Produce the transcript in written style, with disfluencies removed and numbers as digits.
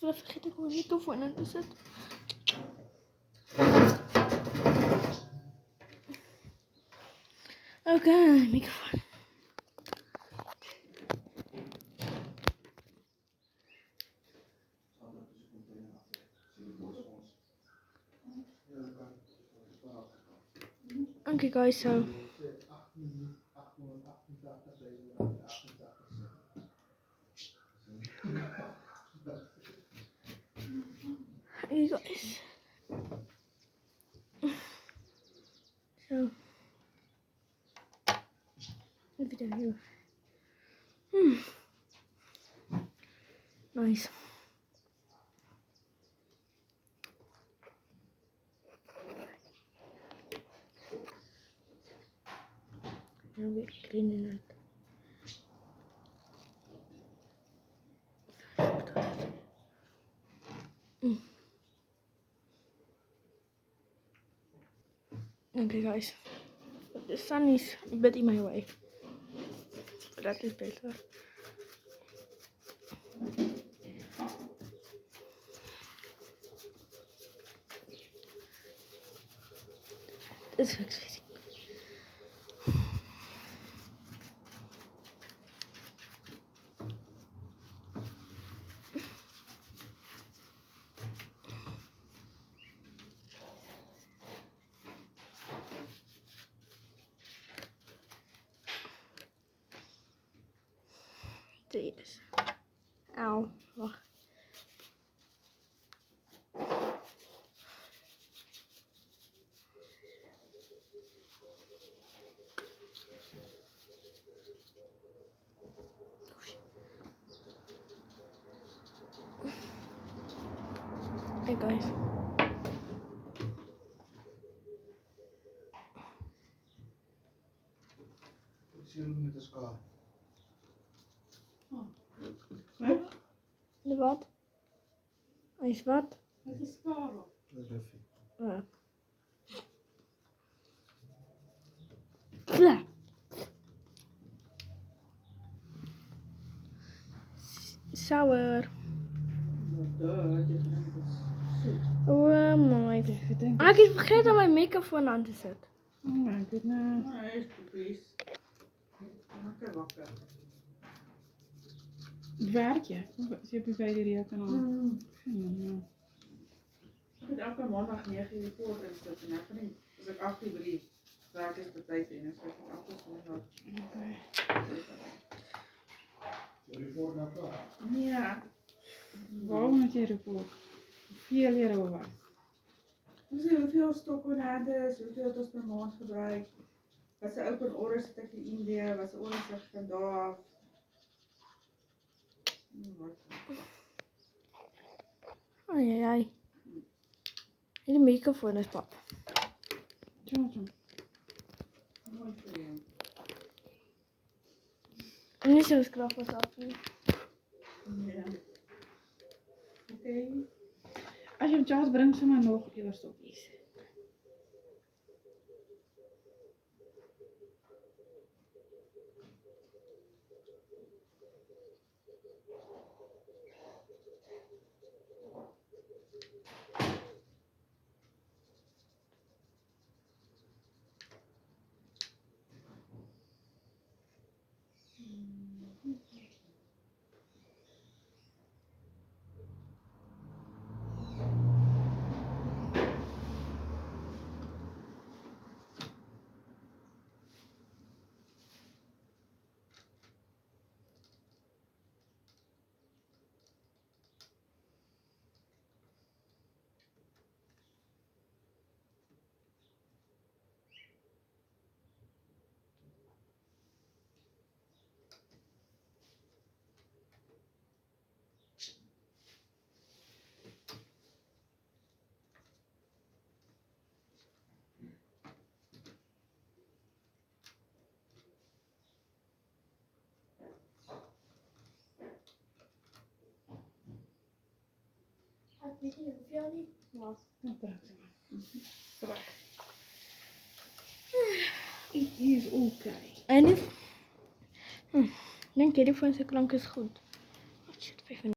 was vergeet ik om mijn microfoon aan te zetten. Oké, microfoon. Okay guys, so you guys, so the video here. Nice. Now we're cleaning it. Okay guys, but the sun is a bit in my way, but that is better. This looks very good. This. Ow. Wacht. Hey guys. Met de schaar. De wat? Hij is wat? Het is Karel. Dat is Ruffy. Ja. Klaar. Sour. Oh mama, ik heb vergeten om mijn microfoon aan te zetten. Oh my goodness. Nee, please. Wakker, wakker. Het werk je? Ze hebben bij de rekening. Ik moet elke maandag 9 uur voor inzetten. En niet. Als ik 8 uur brief, werk is de tijd in. Dus ik heb elke zondag. Jullie voor naar klaar? Ja. Waarom moet je report? 4 leren wat? We zien hoeveel stokkonades, hoeveel het per maand gebruikt. Wat ze open orders zit ek in India, wat ze orders zit vandaag. Ai ai ai. En de microfoon is pap. Tjom tjom. Mooi voor jou. En niet zo krap als dat. Ja. Oké. Als je hem Charles brengt, ze maar nog even stokjes. Weet je, hoef je al niet. Dan praat ze maar. Terug. Het is oké. En nu? Denk je, die van zijn klank is goed. Oh shit, 5 minuten.